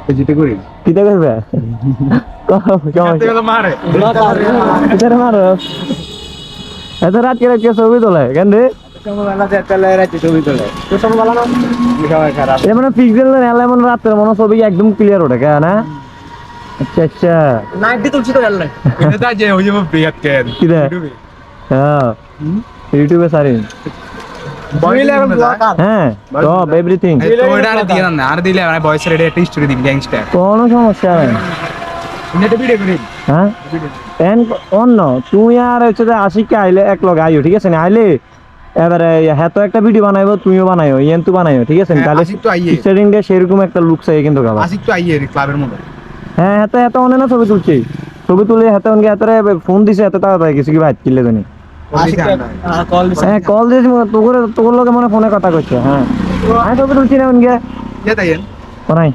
যেতে করি কিতা করবে মারে কিতারে মারো এত রাত করে কে ছবি তোলে কেন রে মানে পিক্সেল এমন রাত্রে মনে ছবি একদম ক্লিয়ার ওঠে কেন না আচ্ছা আচ্ছা নাইটি তুলছি তো গেল এটা যে ওই যে বিয়াত কেন কিরে হ্যাঁ ইউটিউবে সারিন হ্যাঁ সব এভরিথিং ওইটা আর দিয়ে না আর দিলে আমি ভয়েস রেডি একটা স্টোরি দিন গ্যাংস্টার কোনো সমস্যা নেই এটা ভিডিও করি হ্যাঁ এন অন্য তুই আর হচ্ছে যে আশিককে আইলে এক লগে আইও ঠিক আছে না আইলে এবারে হ্যাঁ তো একটা ভিডিও বানাইবো তুমিও বানাইও ইয়েন তো বানাইও ঠিক আছে তাহলে আশিক তো আইয়ে স্টার্টিং ডে সেরকম একটা লুক চাই কিন্তু গাবা আশিক তো আইয়ে ক্লাবের মধ্যে হ্যাঁ হাতে এত অনেক না ছবি তুলছি ছবি তুলে হাতে অনেক হাতে ফোন দিছে এত তাড়াতাড়ি কিছু কি ভাত কিনলে জানি হ্যাঁ কল দিয়েছি তোর লগে মনে ফোনে কথা কইছে হ্যাঁ আমি ছবি তুলছি না অনকে ইয়ে তাইয়েন কোনাই